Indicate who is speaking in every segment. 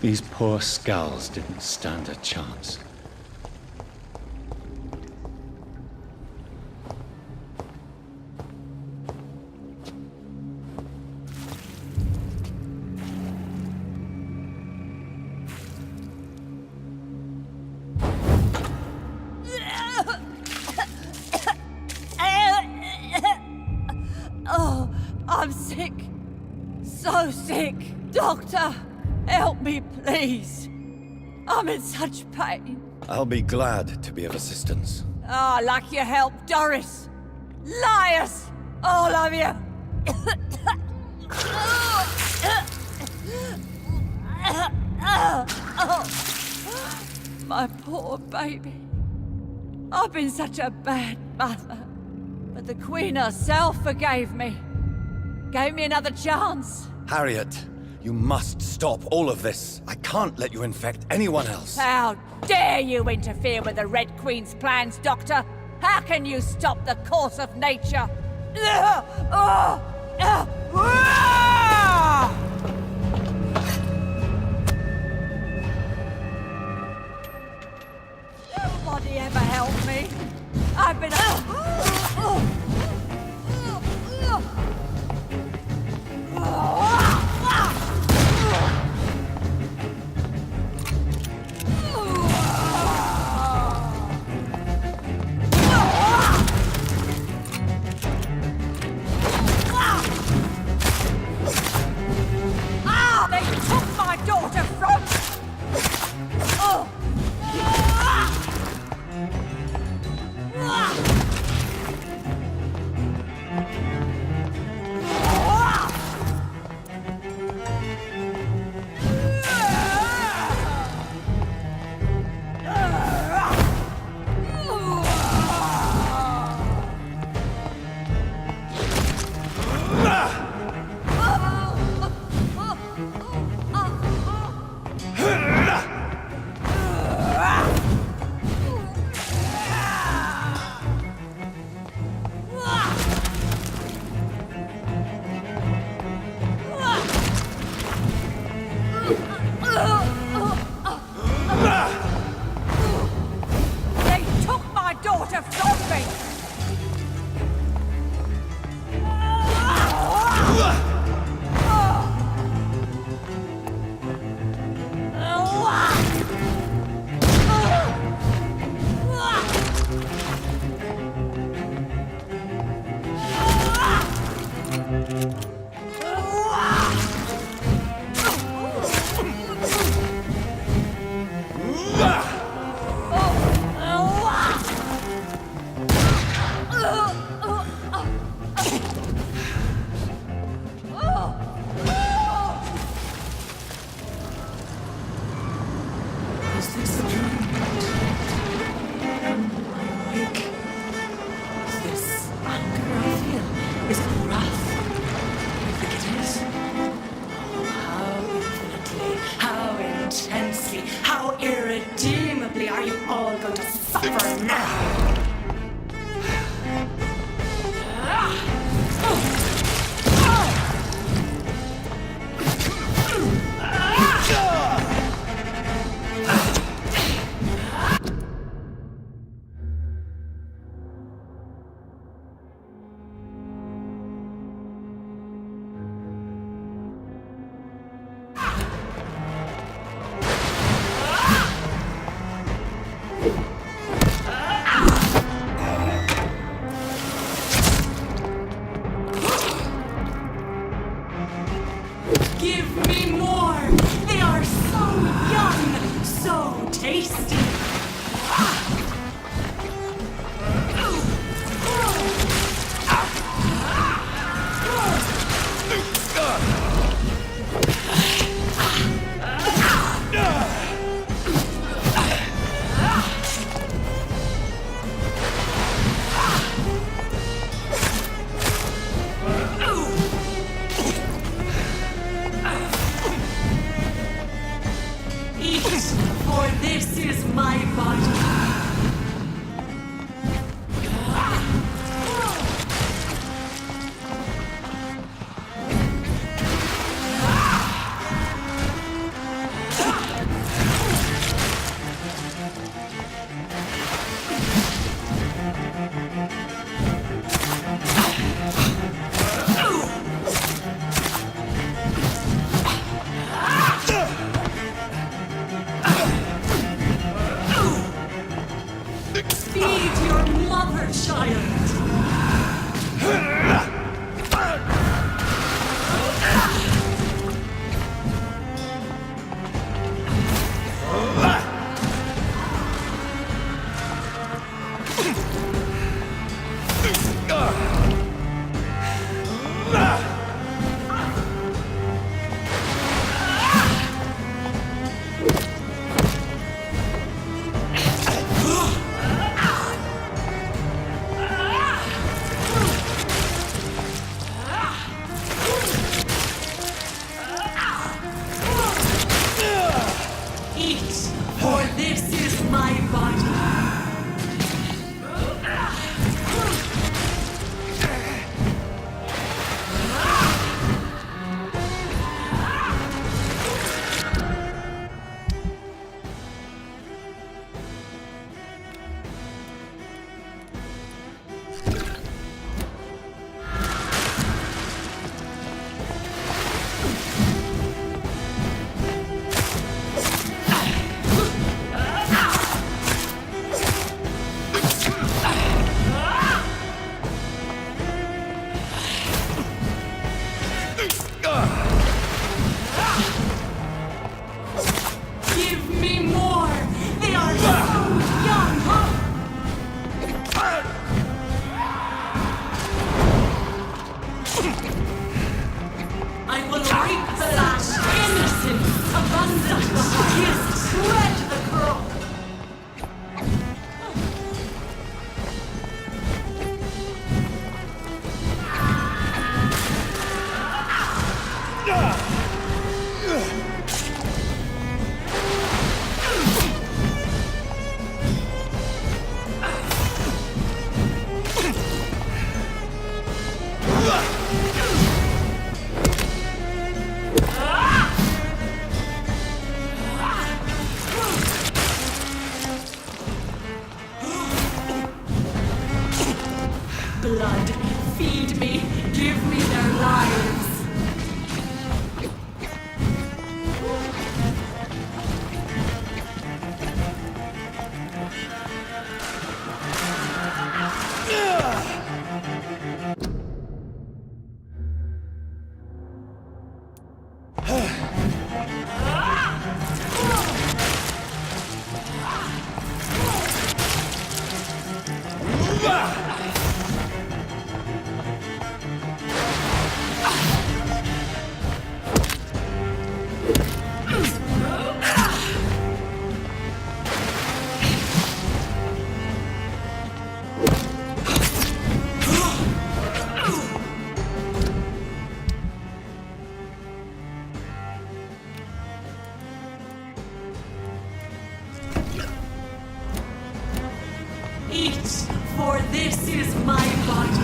Speaker 1: These poor skulls didn't stand a chance.
Speaker 2: Oh, I'm sick. So sick. Doctor, help me, please. I'm in such pain.
Speaker 3: I'll be glad to be of assistance.
Speaker 2: Ah, like your help, Doris. Liars! All of you! My poor baby. I've been such a bad mother. But the Queen herself forgave me. Gave me another chance.
Speaker 3: Harriet, you must stop all of this. I can't let you infect anyone else.
Speaker 2: How dare you interfere with the Red Queen's plans, Doctor? How can you stop the course of nature? Nobody ever helped me. I've been... They took my daughter from me! They took my daughter from me!
Speaker 4: Is this the dream? Am I awake? Is this anger I feel? Is it wrath? I think it is. Oh, how infinitely, how intensely, how irredeemably are you all going to suffer now? Blood, feed me, give me their lives. Eat, for this is my body.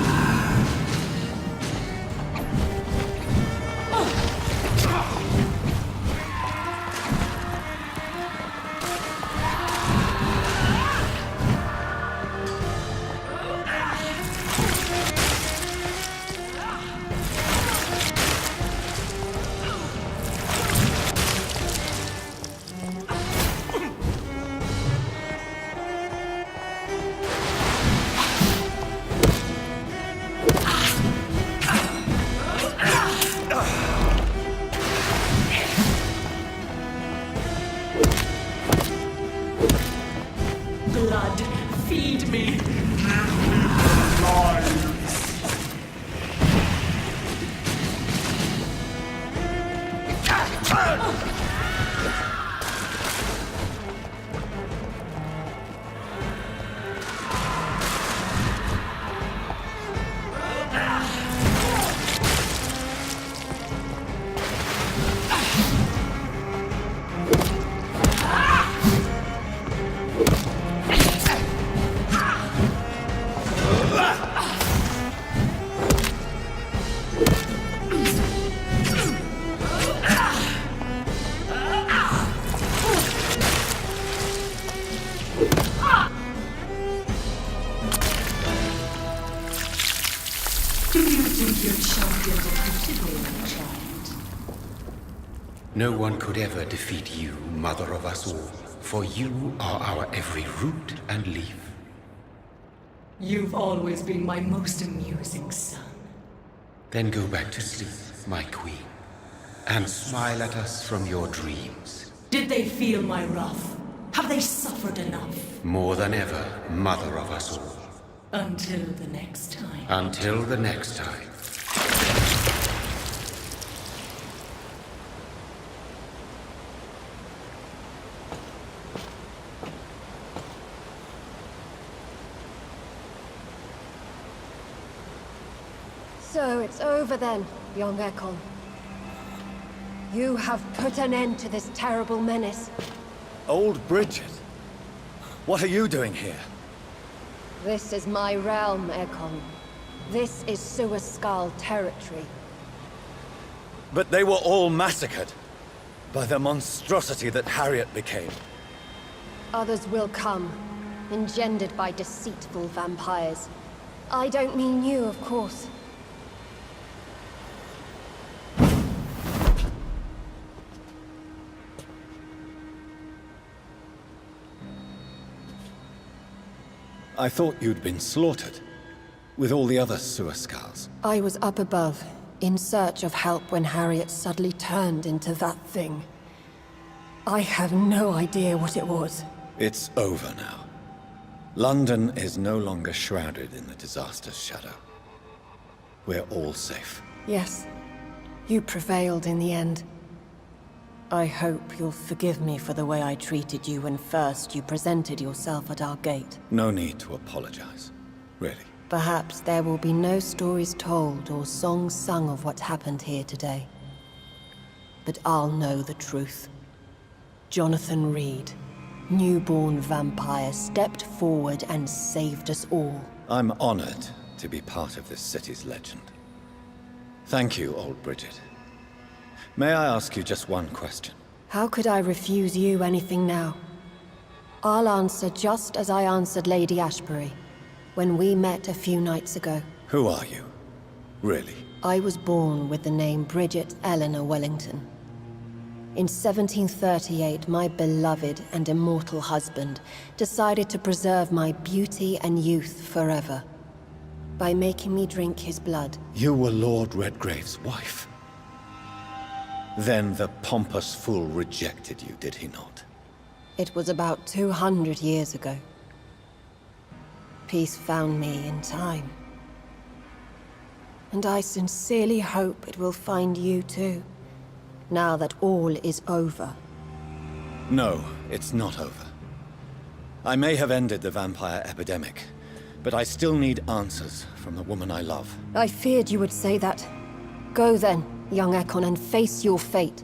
Speaker 4: Blood, feed me. Do you think your champion defeated me, my child?
Speaker 1: No one could ever defeat you, mother of us all, for you are our every root and leaf.
Speaker 4: You've always been my most amusing son.
Speaker 1: Then go back to sleep, my queen, and smile at us from your dreams.
Speaker 4: Did they feel my wrath? Have they suffered enough?
Speaker 1: More than ever, mother of us all.
Speaker 4: Until the next time.
Speaker 1: Until the next time.
Speaker 5: So it's over then, young Ekon. You have put an end to this terrible menace.
Speaker 3: Old Bridget? What are you doing here?
Speaker 5: This is my realm, Ekon. This is Suaskal territory.
Speaker 3: But they were all massacred by the monstrosity that Harriet became.
Speaker 5: Others will come, engendered by deceitful vampires. I don't mean you, of course.
Speaker 3: I thought you'd been slaughtered, with all the other Suaskals.
Speaker 5: I was up above, in search of help when Harriet suddenly turned into that thing. I have no idea what it was.
Speaker 3: It's over now. London is no longer shrouded in the disaster's shadow. We're all safe.
Speaker 5: Yes, you prevailed in the end. I hope you'll forgive me for the way I treated you when first you presented yourself at our gate.
Speaker 3: No need to apologize, really.
Speaker 5: Perhaps there will be no stories told or songs sung of what happened here today. But I'll know the truth. Jonathan Reed, newborn vampire, stepped forward and saved us all.
Speaker 3: I'm honored to be part of this city's legend. Thank you, old Bridget. May I ask you just one question?
Speaker 5: How could I refuse you anything now? I'll answer just as I answered Lady Ashbury. when we met a few nights ago.
Speaker 3: Who are you? Really?
Speaker 5: I was born with the name Bridget Eleanor Wellington. In 1738, my beloved and immortal husband decided to preserve my beauty and youth forever by making me drink his blood.
Speaker 3: You were Lord Redgrave's wife. Then the pompous fool rejected you, did he not?
Speaker 5: It was about 200 years ago. Peace found me in time. And I sincerely hope it will find you too, now that all is over.
Speaker 3: No, it's not over. I may have ended the vampire epidemic, but I still need answers from the woman I love.
Speaker 5: I feared you would say that. Go then, young Ekon, and face your fate.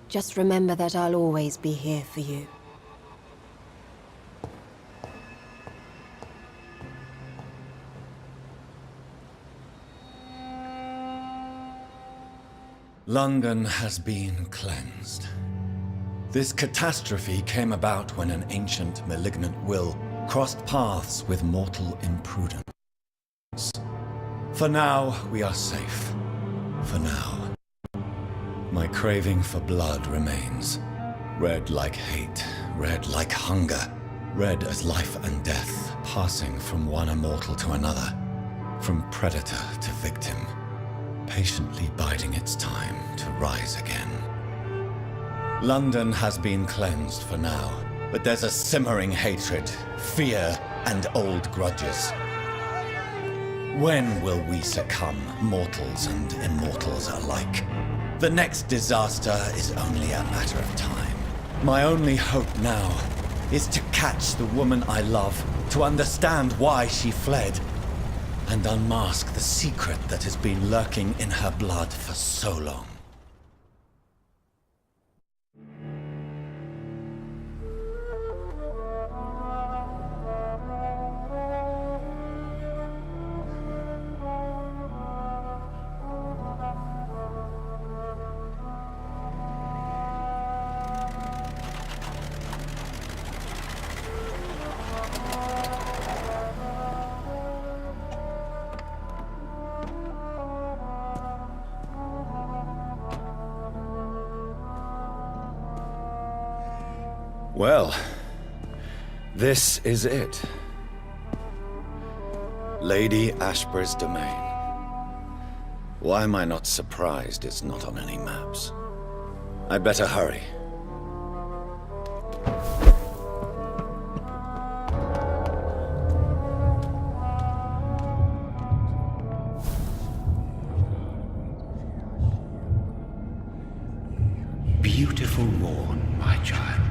Speaker 5: Just remember that I'll always be here for you.
Speaker 3: London has been cleansed. This catastrophe came about when an ancient, malignant will crossed paths with mortal imprudence. For now, we are safe. For now. My craving for blood remains. Red like hate, red like hunger. Red as life and death, passing from one immortal to another. From predator to victim. Patiently biding its time to rise again. London has been cleansed for now, but there's a simmering hatred, fear, and old grudges. When will we succumb, mortals and immortals alike? The next disaster is only a matter of time. My only hope now is to catch the woman I love, to understand why she fled, and unmask the secret that has been lurking in her blood for so long. Well, this is it. Lady Ashbur's domain. Why am I not surprised it's not on any maps? I'd better hurry.
Speaker 1: Beautiful morn, my child.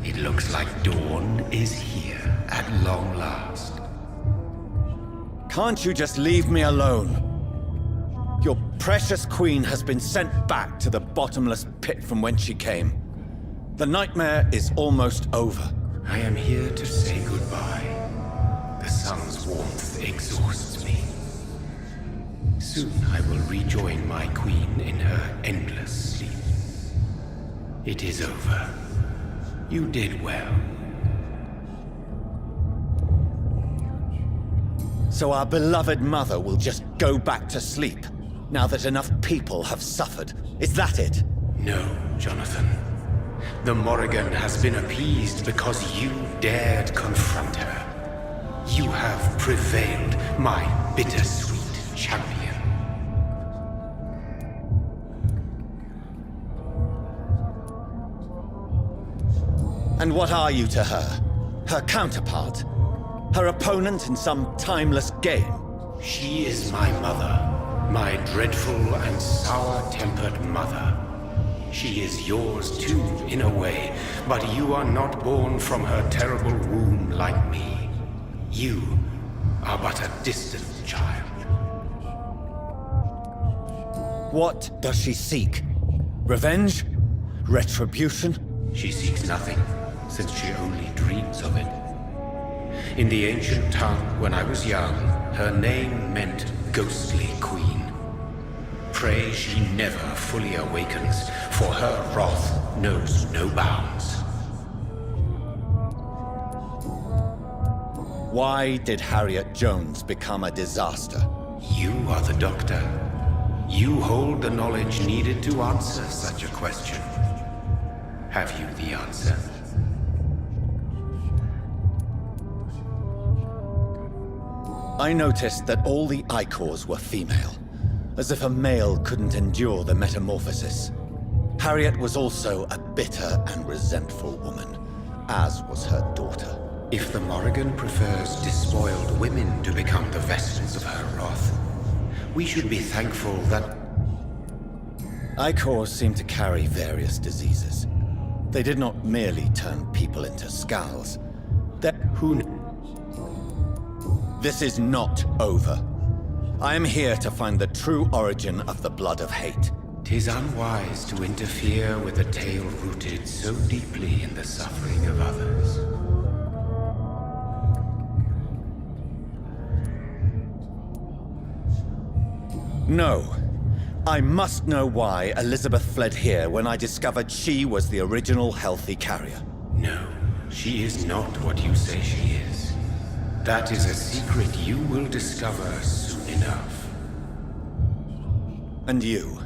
Speaker 1: It looks like dawn is here at long last.
Speaker 3: Can't you just leave me alone? Your precious queen has been sent back to the bottomless pit from whence she came. The nightmare is almost over.
Speaker 1: I am here to say goodbye. The sun's warmth exhausts me. Soon I will rejoin my queen in her endless sleep. It is over. You did well.
Speaker 3: So our beloved mother will just go back to sleep, now that enough people have suffered. Is that it?
Speaker 1: No, Jonathan. The Morrigan has been appeased because you dared confront her. You have prevailed, my bittersweet champion.
Speaker 3: And what are you to her? Her counterpart? Her opponent in some timeless game?
Speaker 1: She is my mother, my dreadful and sour-tempered mother. She is yours too, in a way, but you are not born from her terrible womb like me. You are but a distant child.
Speaker 3: What does she seek? Revenge? Retribution?
Speaker 1: She seeks nothing, since she only dreams of it. In the ancient tongue, when I was young, her name meant ghostly queen. Pray she never fully awakens, for her wrath knows no bounds.
Speaker 3: Why did Harriet Jones become a disaster?
Speaker 1: You are the doctor. You hold the knowledge needed to answer such a question. Have you the answer?
Speaker 3: I noticed that all the Icors were female, as if a male couldn't endure the metamorphosis. Harriet was also a bitter and resentful woman, as was her daughter.
Speaker 1: If the Morrigan prefers despoiled women to become the vessels of her wrath, we should be thankful that...
Speaker 3: Icors seem to carry various diseases. They did not merely turn people into skulls. This is not over. I am here to find the true origin of the blood of hate.
Speaker 1: 'Tis unwise to interfere with a tale rooted so deeply in the suffering of others.
Speaker 3: No. I must know why Elizabeth fled here when I discovered she was the original healthy carrier.
Speaker 1: No, she is not what you say she is. That is a secret you will discover soon enough.
Speaker 3: And you?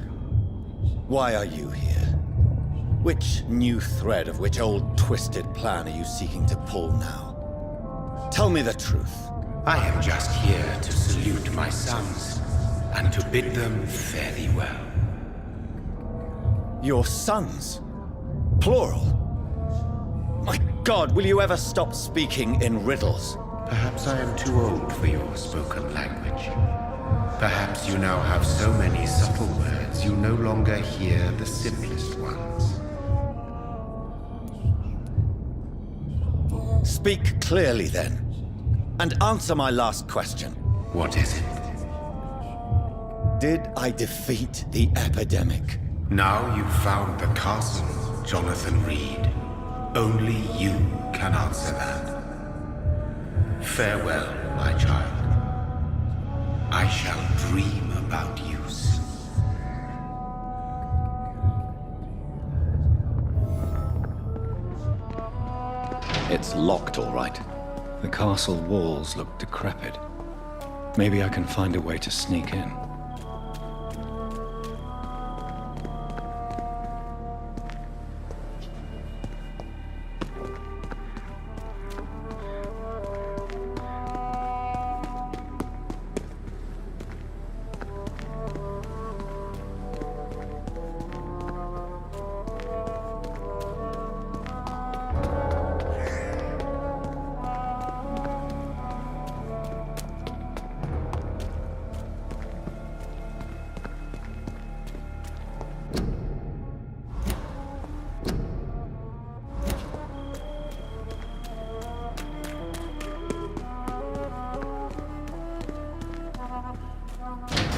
Speaker 3: Why are you here? Which new thread of which old twisted plan are you seeking to pull now? Tell me the truth.
Speaker 1: I am just here to salute my sons, and to bid them fare thee well.
Speaker 3: Your sons? Plural? My God, will you ever stop speaking in riddles?
Speaker 1: Perhaps I am too old for your spoken language. Perhaps you now have so many subtle words you no longer hear the simplest ones.
Speaker 3: Speak clearly then, and answer my last question.
Speaker 1: What is it?
Speaker 3: Did I defeat the epidemic?
Speaker 1: Now you've found the castle, Jonathan Reed. Only you can answer that. Farewell, my child. I shall dream about you soon.
Speaker 3: It's locked, all right.
Speaker 6: The castle walls look decrepit. Maybe I can find a way to sneak in.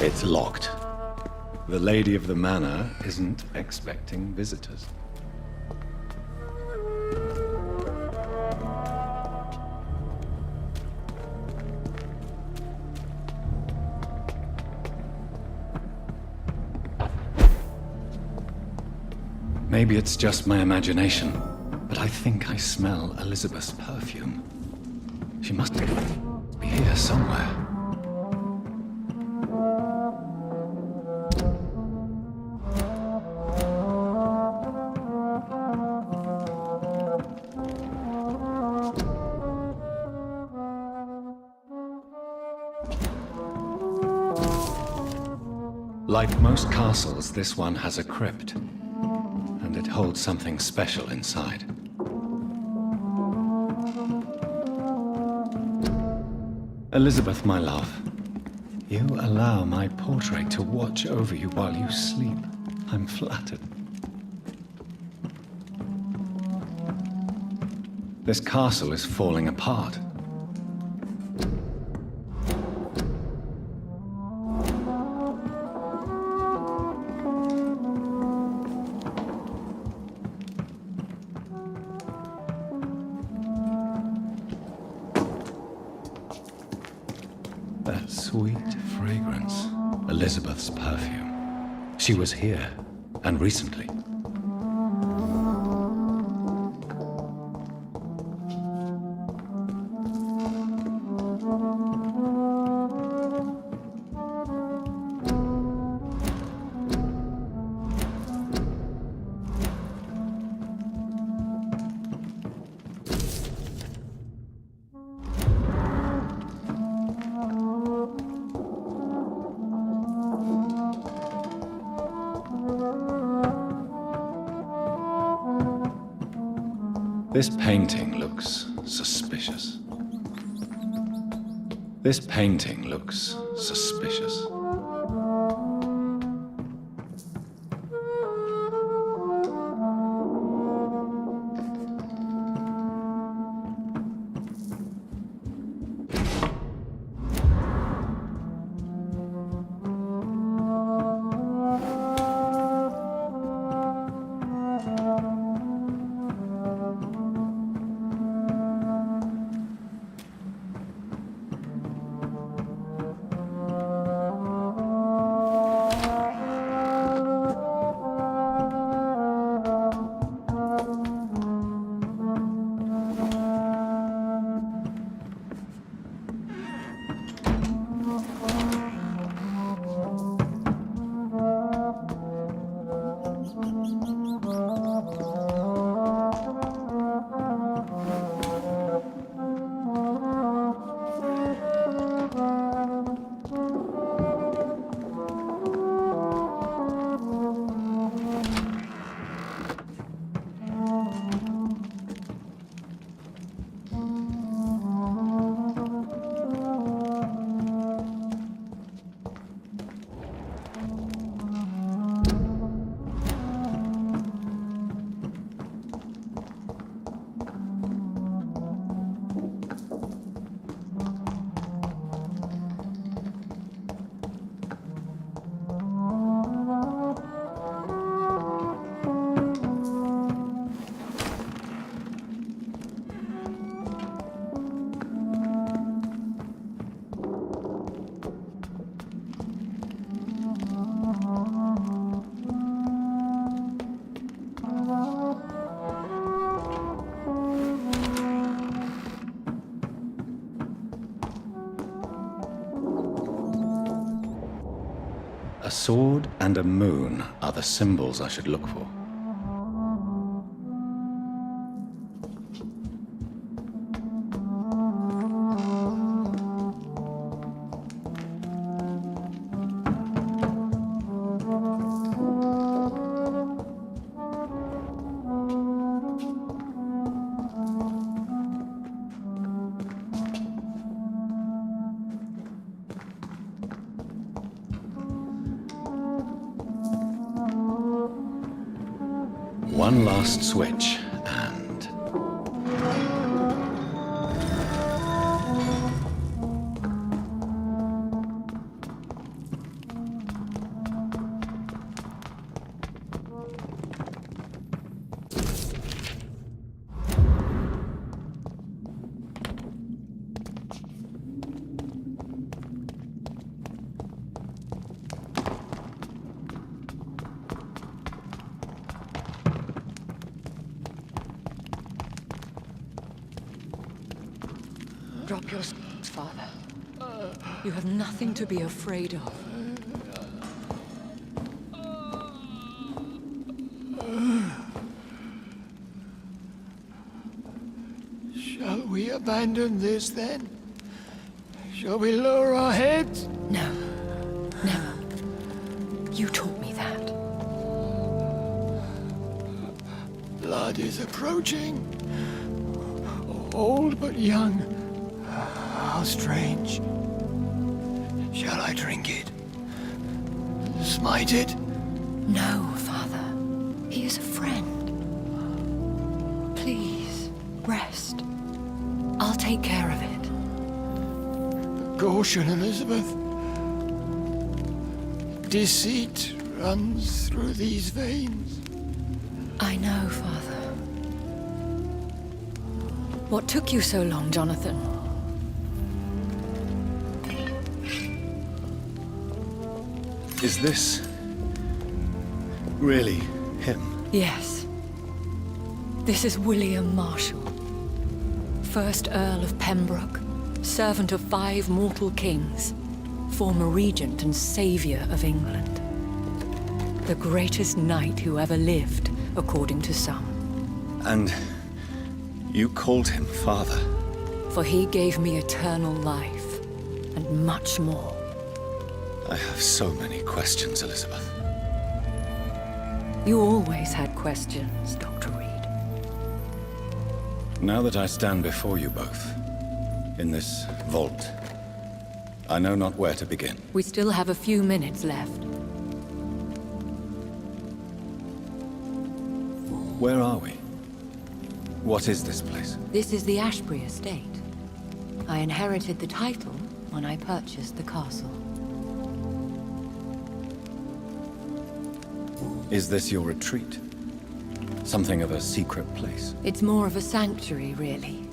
Speaker 3: It's locked.
Speaker 6: The lady of the manor isn't expecting visitors. Maybe it's just my imagination, but I think I smell Elizabeth's perfume. She must be here somewhere. Like most castles, this one has a crypt, and it holds something special inside. Elizabeth, my love, you allow my portrait to watch over you while you sleep. I'm flattered. This castle is falling apart. That sweet fragrance. Elizabeth's perfume. She was here, and recently. This painting looks suspicious. This painting looks suspicious. A sword and a moon are the symbols I should look for. One last switch, and...
Speaker 4: Drop your swords, Father. You have nothing to be afraid of.
Speaker 7: Shall we abandon this then? Shall we lower our heads?
Speaker 4: No. Never. You taught me that.
Speaker 7: Blood is approaching. Old but young. How strange. Shall I drink it? Smite it?
Speaker 4: No, Father. He is a friend. Please, rest. I'll take care of it.
Speaker 7: Caution, Elizabeth. Deceit runs through these veins.
Speaker 4: I know, Father. What took you so long, Jonathan?
Speaker 3: Is this really him?
Speaker 4: Yes. This is William Marshall, 1st Earl of Pembroke, servant of 5 mortal kings, former regent and savior of England. The greatest knight who ever lived, according to some.
Speaker 3: And you called him father?
Speaker 4: For he gave me eternal life, and much more.
Speaker 3: I have so many questions, Elizabeth.
Speaker 4: You always had questions, Dr. Reed.
Speaker 3: Now that I stand before you both, in this vault, I know not where to begin.
Speaker 4: We still have a few minutes left.
Speaker 3: Where are we? What is this place?
Speaker 4: This is the Ashbury estate. I inherited the title when I purchased the castle.
Speaker 3: Is this your retreat? Something of a secret place?
Speaker 4: It's more of a sanctuary, really.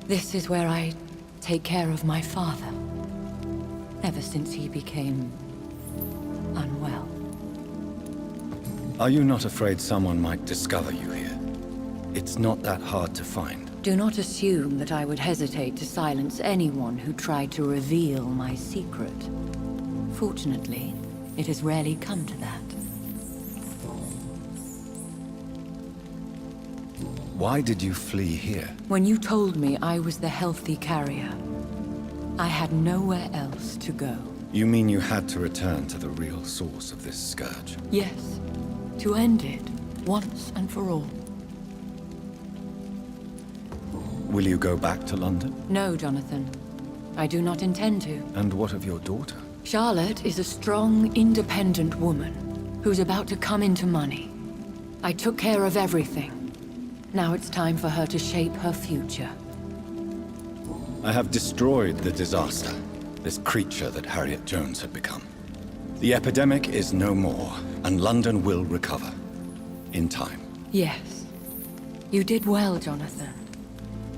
Speaker 4: This is where I take care of my father. Ever since he became unwell.
Speaker 3: Are you not afraid someone might discover you here? It's not that hard to find.
Speaker 4: Do not assume that I would hesitate to silence anyone who tried to reveal my secret. Fortunately, it has rarely come to that.
Speaker 3: Why did you flee here?
Speaker 4: When you told me I was the healthy carrier, I had nowhere else to go.
Speaker 3: You mean you had to return to the real source of this scourge?
Speaker 4: Yes, to end it, once and for all.
Speaker 3: Will you go back to London?
Speaker 4: No, Jonathan. I do not intend to.
Speaker 3: And what of your daughter?
Speaker 4: Charlotte is a strong, independent woman who's about to come into money. I took care of everything. Now it's time for her to shape her future.
Speaker 3: I have destroyed the disaster, this creature that Harriet Jones had become. The epidemic is no more, and London will recover. In time.
Speaker 4: Yes. You did well, Jonathan.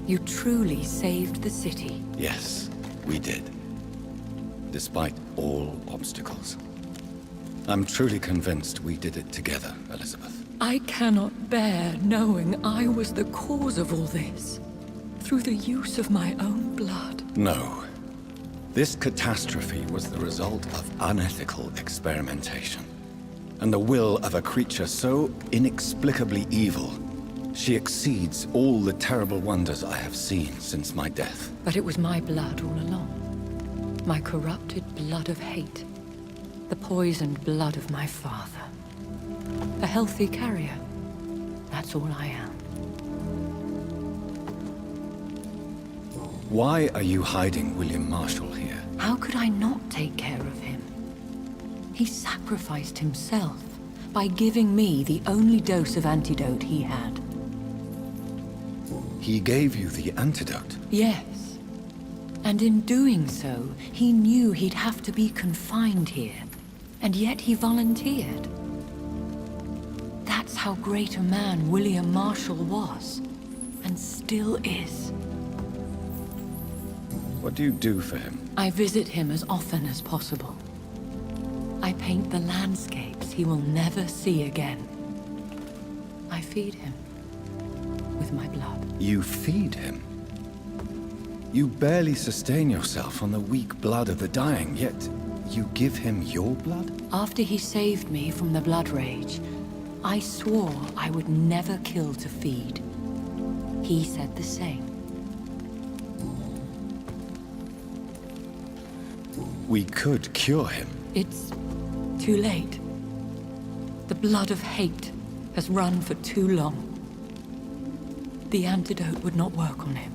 Speaker 4: You truly saved the city.
Speaker 3: Yes, we did. Despite all obstacles. I'm truly convinced we did it together, Elizabeth.
Speaker 4: I cannot bear knowing I was the cause of all this. Through the use of my own blood.
Speaker 3: No. This catastrophe was the result of unethical experimentation. And the will of a creature so inexplicably evil, she exceeds all the terrible wonders I have seen since my death.
Speaker 4: But it was my blood all along. My corrupted blood of hate. The poisoned blood of my father. A healthy carrier. That's all I am.
Speaker 3: Why are you hiding William Marshall here?
Speaker 4: How could I not take care of him? He sacrificed himself by giving me the only dose of antidote he had.
Speaker 3: He gave you the antidote?
Speaker 4: Yes. And in doing so, he knew he'd have to be confined here. And yet he volunteered. That's how great a man William Marshall was. And still is.
Speaker 3: What do you do for him?
Speaker 4: I visit him as often as possible. I paint the landscapes he will never see again. I feed him with my blood.
Speaker 3: You feed him? You barely sustain yourself on the weak blood of the dying, yet you give him your blood?
Speaker 4: After he saved me from the blood rage, I swore I would never kill to feed. He said the same.
Speaker 3: We could cure him.
Speaker 4: It's too late. The blood of hate has run for too long. The antidote would not work on him.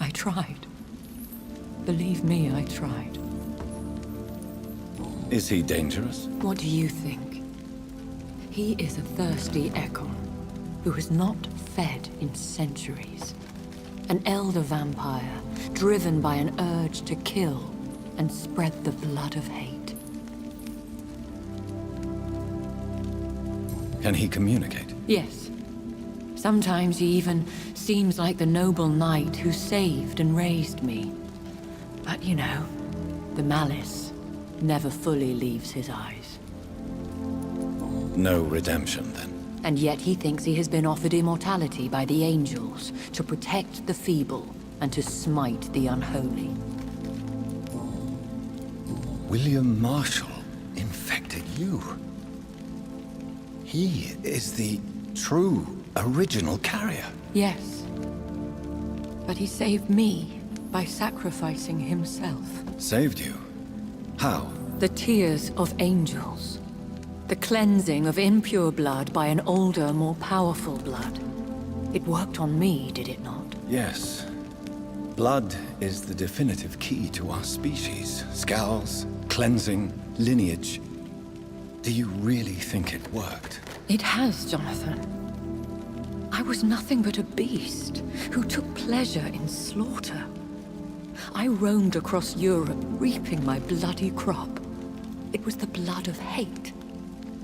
Speaker 4: I tried. Believe me, I tried.
Speaker 3: Is he dangerous?
Speaker 4: What do you think? He is a thirsty Ekon who has not fed in centuries. An elder vampire driven by an urge to kill and spread the blood of hate.
Speaker 3: Can he communicate?
Speaker 4: Yes. Sometimes he even seems like the noble knight who saved and raised me. But you know, the malice never fully leaves his eyes.
Speaker 3: No redemption, then.
Speaker 4: And yet he thinks he has been offered immortality by the angels to protect the feeble and to smite the unholy.
Speaker 3: William Marshall infected you. He is the true, original carrier.
Speaker 4: Yes. But he saved me by sacrificing himself.
Speaker 3: Saved you? How?
Speaker 4: The tears of angels. The cleansing of impure blood by an older, more powerful blood. It worked on me, did it not?
Speaker 3: Yes. Blood is the definitive key to our species. Scowls, cleansing, lineage. Do you really think it worked?
Speaker 4: It has, Jonathan. I was nothing but a beast who took pleasure in slaughter. I roamed across Europe, reaping my bloody crop. It was the blood of hate.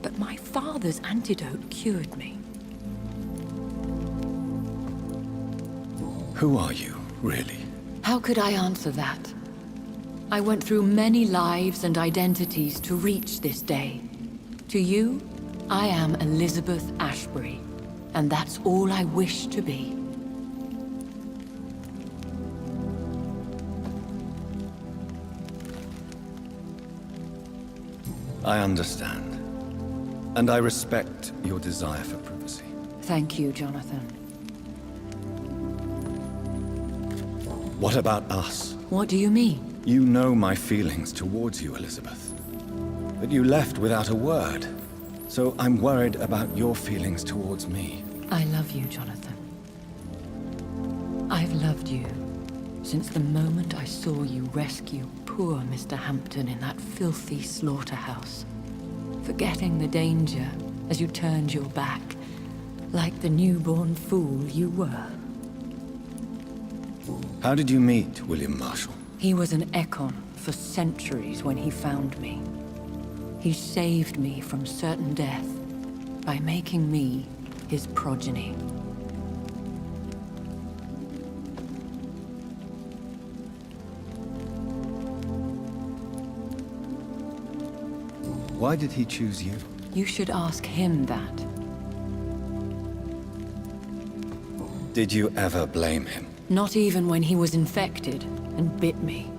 Speaker 4: But my father's antidote cured me.
Speaker 3: Who are you, really?
Speaker 4: How could I answer that? I went through many lives and identities to reach this day. To you, I am Elizabeth Ashbury, and that's all I wish to be.
Speaker 3: I understand. And I respect your desire for privacy.
Speaker 4: Thank you, Jonathan.
Speaker 3: What about us?
Speaker 4: What do you mean?
Speaker 3: You know my feelings towards you, Elizabeth. But you left without a word. So I'm worried about your feelings towards me.
Speaker 4: I love you, Jonathan. I've loved you since the moment I saw you rescue poor Mr. Hampton in that filthy slaughterhouse. Forgetting the danger as you turned your back, like the newborn fool you were.
Speaker 3: How did you meet William Marshall?
Speaker 4: He was an Ekon for centuries when he found me. He saved me from certain death by making me his progeny.
Speaker 3: Why did he choose you?
Speaker 4: You should ask him that.
Speaker 3: Did you ever blame him?
Speaker 4: Not even when he was infected and bit me.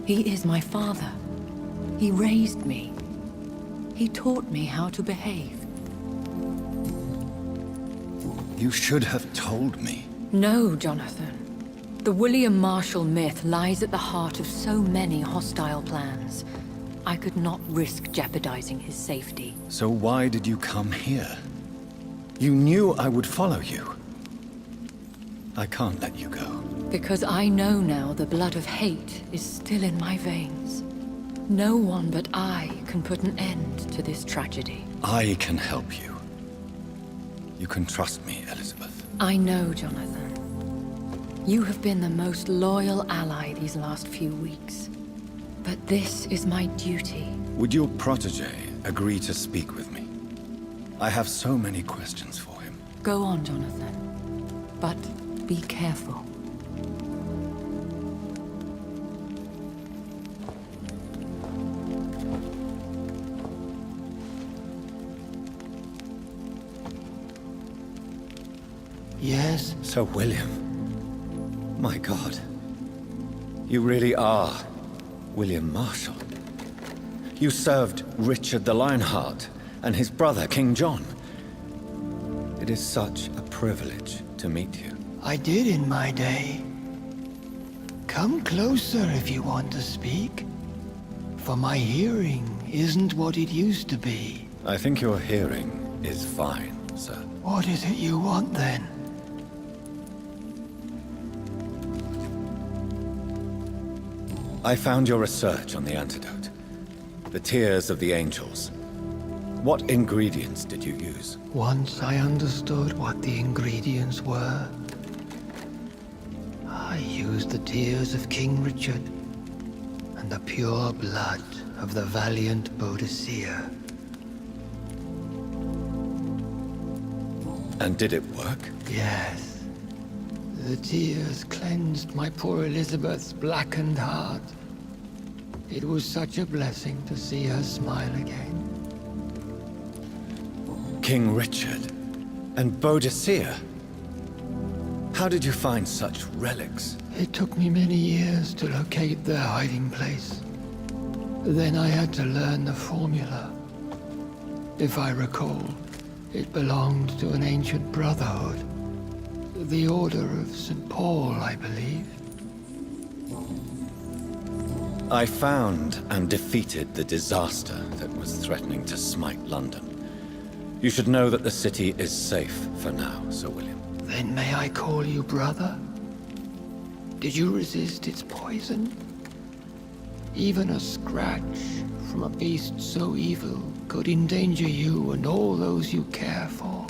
Speaker 4: He is my father. He raised me. He taught me how to behave.
Speaker 3: You should have told me.
Speaker 4: No, Jonathan. The William Marshall myth lies at the heart of so many hostile plans. I could not risk jeopardizing his safety.
Speaker 3: So why did you come here? You knew I would follow you. I can't let you go.
Speaker 4: Because I know now the blood of hate is still in my veins. No one but I can put an end to this tragedy.
Speaker 3: I can help you. You can trust me, Elizabeth.
Speaker 4: I know, Jonathan. You have been the most loyal ally these last few weeks. But this is my duty.
Speaker 3: Would your protege agree to speak with me? I have so many questions for him.
Speaker 4: Go on, Jonathan. But be careful.
Speaker 7: Yes?
Speaker 3: Sir William. My God. You really are William Marshall. You served Richard the Lionheart and his brother, King John. It is such a privilege to meet you.
Speaker 7: I did in my day. Come closer if you want to speak. For my hearing isn't what it used to be.
Speaker 3: I think your hearing is fine, sir.
Speaker 7: What is it you want then?
Speaker 3: I found your research on the antidote. The tears of the angels. What ingredients did you use?
Speaker 7: Once I understood what the ingredients were, I used the tears of King Richard and the pure blood of the valiant Boadicea.
Speaker 3: And did it work?
Speaker 7: Yes. The tears cleansed my poor Elizabeth's blackened heart. It was such a blessing to see her smile again.
Speaker 3: King Richard and Boadicea? How did you find such relics?
Speaker 7: It took me many years to locate their hiding place. Then I had to learn the formula. If I recall, it belonged to an ancient brotherhood. The Order of St. Paul, I believe.
Speaker 3: I found and defeated the disaster that was threatening to smite London. You should know that the city is safe for now, Sir William.
Speaker 7: Then may I call you brother? Did you resist its poison? Even a scratch from a beast so evil could endanger you and all those you care for.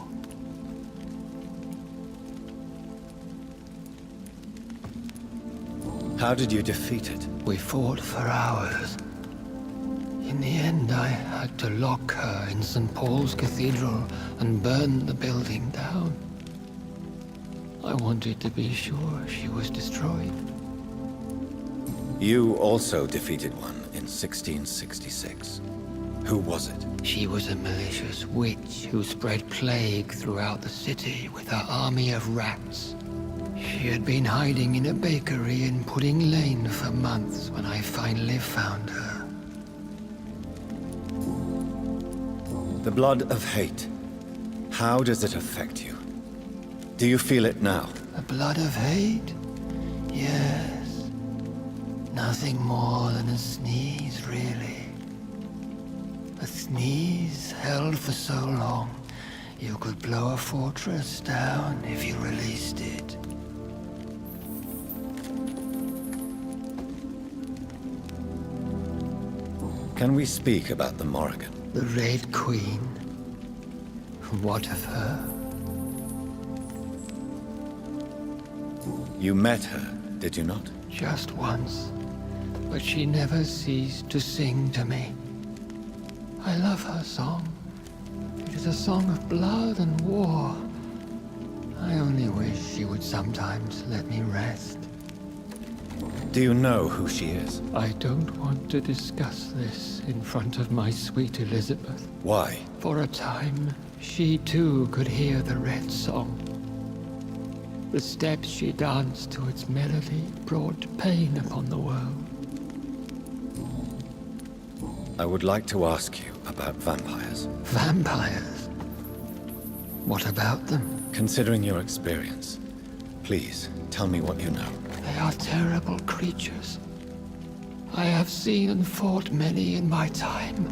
Speaker 3: How did you defeat it?
Speaker 7: We fought for hours. In the end, I had to lock her in St. Paul's Cathedral and burn the building down. I wanted to be sure she was destroyed.
Speaker 3: You also defeated one in 1666. Who was it?
Speaker 7: She was a malicious witch who spread plague throughout the city with her army of rats. She had been hiding in a bakery in Pudding Lane for months when I finally found her.
Speaker 3: The blood of hate. How does it affect you? Do you feel it now?
Speaker 7: The blood of hate? Yes. Nothing more than a sneeze, really. A sneeze held for so long, you could blow a fortress down if you released it.
Speaker 3: Can we speak about the Morrigan?
Speaker 7: The Red Queen? What of her?
Speaker 3: You met her, did you not?
Speaker 7: Just once. But she never ceased to sing to me. I love her song. It is a song of blood and war. I only wish she would sometimes let me rest.
Speaker 3: Do you know who she is?
Speaker 7: I don't want to discuss this in front of my sweet Elizabeth.
Speaker 3: Why?
Speaker 7: For a time, she too could hear the Red Song. The steps she danced to its melody brought pain upon the world.
Speaker 3: I would like to ask you about vampires.
Speaker 7: Vampires? What about them?
Speaker 3: Considering your experience, please tell me what you know.
Speaker 7: They are terrible creatures. I have seen and fought many in my time.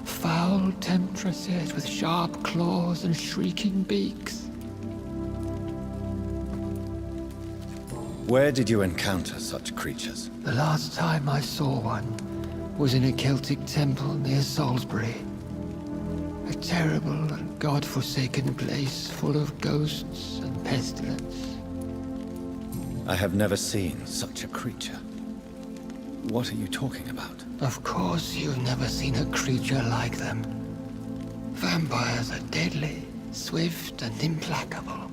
Speaker 7: Foul temptresses with sharp claws and shrieking beaks.
Speaker 3: Where did you encounter such creatures?
Speaker 7: The last time I saw one was in a Celtic temple near Salisbury. A terrible and god-forsaken place full of ghosts and pestilence.
Speaker 3: I have never seen such a creature. What are you talking about?
Speaker 7: Of course you've never seen a creature like them. Vampires are deadly, swift and implacable.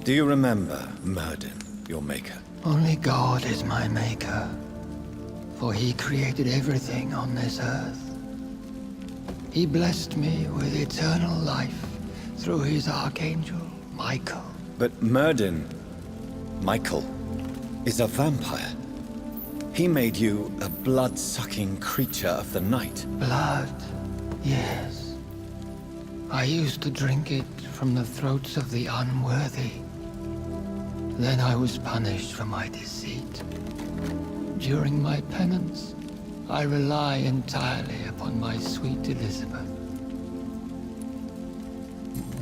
Speaker 3: Do you remember Myrddin, your maker?
Speaker 7: Only God is my maker, for he created everything on this earth. He blessed me with eternal life through his archangel, Michael.
Speaker 3: But Myrddin, Michael, is a vampire. He made you a blood-sucking creature of the night.
Speaker 7: Blood, yes. I used to drink it from the throats of the unworthy. Then I was punished for my deceit. During my penance, I rely entirely upon my sweet Elizabeth.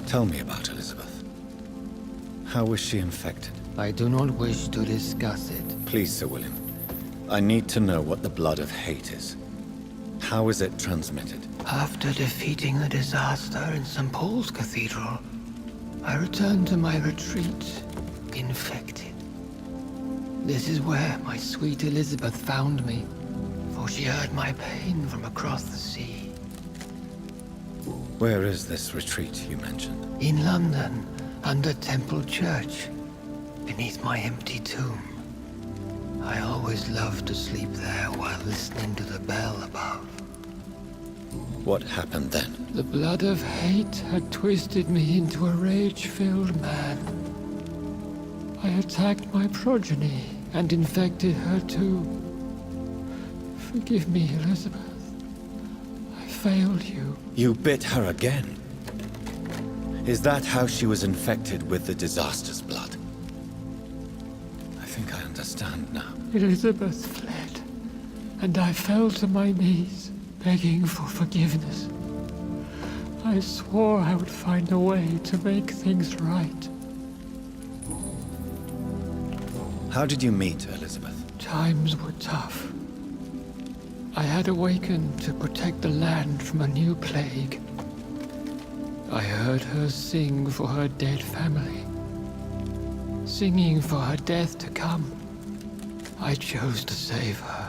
Speaker 3: Tell me about Elizabeth. How was she infected?
Speaker 7: I do not wish to discuss it.
Speaker 3: Please, Sir William. I need to know what the blood of hate is. How is it transmitted?
Speaker 7: After defeating the disaster in St. Paul's Cathedral, I returned to my retreat, infected. This is where my sweet Elizabeth found me, for she heard my pain from across the sea.
Speaker 3: Where is this retreat you mentioned?
Speaker 7: In London, under Temple Church, beneath my empty tomb. I always loved to sleep there while listening to the bell above.
Speaker 3: What happened then?
Speaker 7: The blood of hate had twisted me into a rage-filled man. I attacked my progeny and infected her too. Forgive me, Elizabeth. I failed you.
Speaker 3: You bit her again? Is that how she was infected with the disaster's blood? I think I understand now.
Speaker 7: Elizabeth fled, and I fell to my knees, begging for forgiveness. I swore I would find a way to make things right.
Speaker 3: How did you meet Elizabeth?
Speaker 7: Times were tough. I had awakened to protect the land from a new plague. I heard her sing for her dead family. Singing for her death to come. I chose to save her.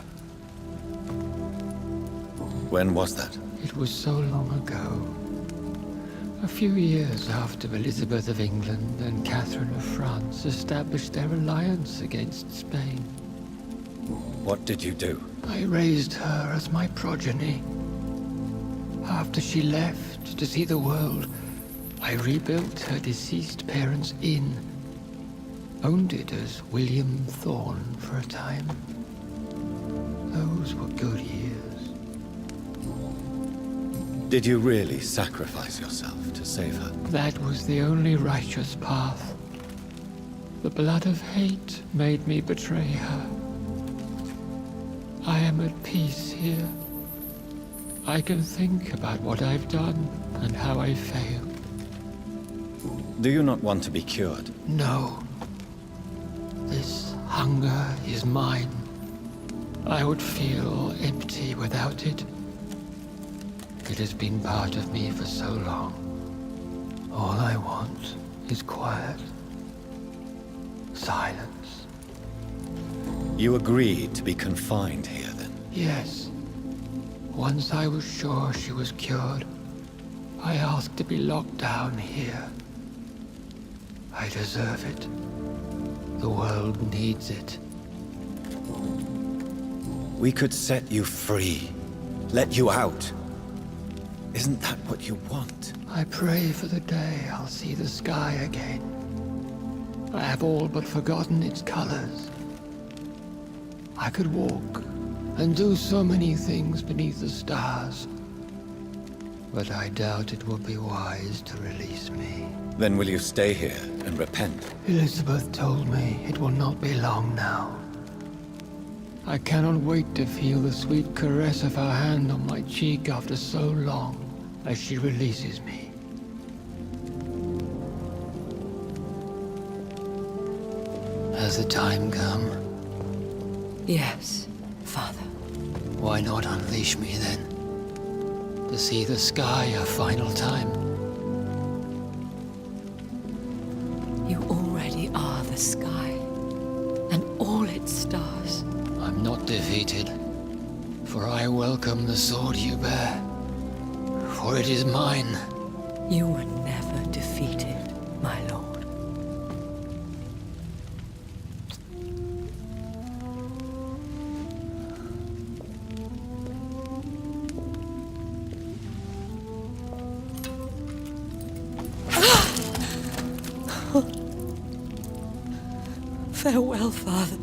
Speaker 3: When was that?
Speaker 7: It was so long ago. A few years after Elizabeth of England and Catherine of France established their alliance against Spain.
Speaker 3: What did you do?
Speaker 7: I raised her as my progeny. After she left to see the world, I rebuilt her deceased parents' inn. Owned it as William Thorne for a time. Those were good years.
Speaker 3: Did you really sacrifice yourself to save her?
Speaker 7: That was the only righteous path. The blood of hate made me betray her. I am at peace here. I can think about what I've done and how I failed.
Speaker 3: Do you not want to be cured?
Speaker 7: No. This hunger is mine. I would feel empty without it. It has been part of me for so long. All I want is quiet. Silence.
Speaker 3: You agreed to be confined here, then?
Speaker 7: Yes. Once I was sure she was cured, I asked to be locked down here. I deserve it. The world needs it.
Speaker 3: We could set you free. Let you out. Isn't that what you want?
Speaker 7: I pray for the day I'll see the sky again. I have all but forgotten its colors. I could walk and do so many things beneath the stars. But I doubt it will be wise to release me.
Speaker 3: Then will you stay here and repent?
Speaker 7: Elizabeth told me it will not be long now. I cannot wait to feel the sweet caress of her hand on my cheek after so long, as she releases me. Has the time come?
Speaker 4: Yes, Father.
Speaker 7: Why not unleash me then? To see the sky a final time.
Speaker 4: You already are the sky, and all its stars.
Speaker 7: I'm not defeated, for I welcome the sword you bear. For it is mine.
Speaker 4: You were never defeated, my lord. Farewell, Father.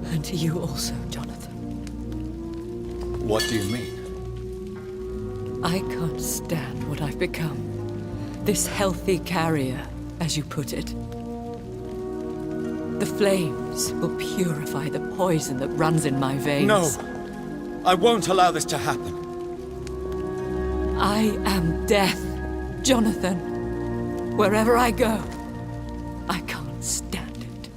Speaker 4: And to you also, Jonathan.
Speaker 3: What do you mean?
Speaker 4: I can't stand what I've become. This healthy carrier, as you put it. The flames will purify the poison that runs in my veins.
Speaker 3: No! I won't allow this to happen.
Speaker 4: I am death, Jonathan. Wherever I go, I can't stand it.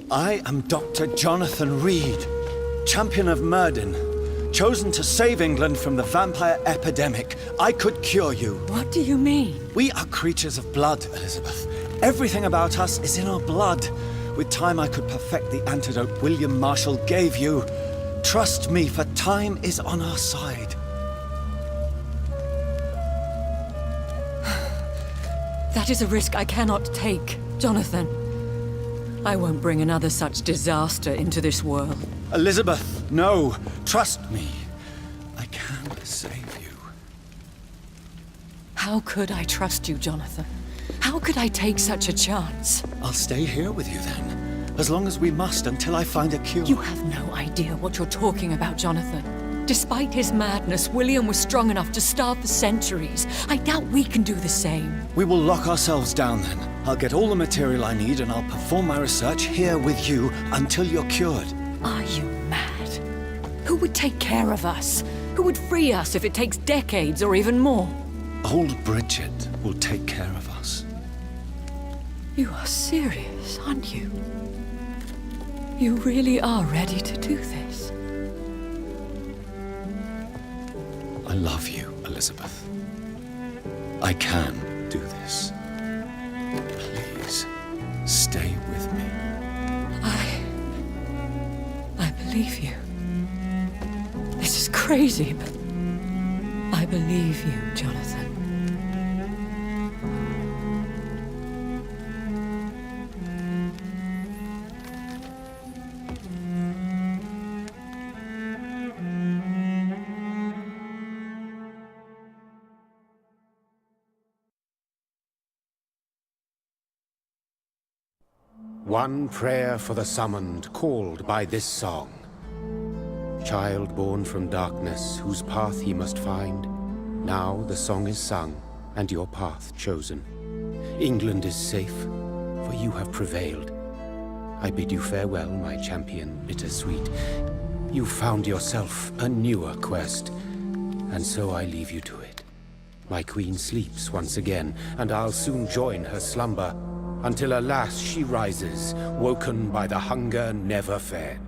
Speaker 3: I am Dr. Jonathan Reed, champion of Myrddin, chosen to save England from the vampire epidemic. I could cure you.
Speaker 4: What do you mean?
Speaker 3: We are creatures of blood, Elizabeth. Everything about us is in our blood. With time, I could perfect the antidote William Marshall gave you. Trust me, for time is on our side.
Speaker 4: That is a risk I cannot take, Jonathan. I won't bring another such disaster into this world.
Speaker 3: Elizabeth, no. Trust me. I can save you.
Speaker 4: How could I trust you, Jonathan? How could I take such a chance?
Speaker 3: I'll stay here with you then, as long as we must until I find a cure.
Speaker 4: You have no idea what you're talking about, Jonathan. Despite his madness, William was strong enough to starve for centuries. I doubt we can do the same.
Speaker 3: We will lock ourselves down then. I'll get all the material I need and I'll perform my research here with you until you're cured.
Speaker 4: Are you mad? Who would take care of us? Who would free us if it takes decades or even more?
Speaker 3: Old Bridget will take care of us.
Speaker 4: You are serious, aren't you? You really are ready to do this?
Speaker 3: I love you, Elizabeth. I can do this. Please, stay with me.
Speaker 4: I believe you. This is crazy, but I believe you, Jonathan.
Speaker 1: One prayer for the summoned, called by this song. Child born from darkness, whose path ye must find. Now the song is sung, and your path chosen. England is safe, for you have prevailed. I bid you farewell, my champion bittersweet. You found yourself a newer quest, and so I leave you to it. My queen sleeps once again, and I'll soon join her slumber, until alas she rises, woken by the hunger never fed.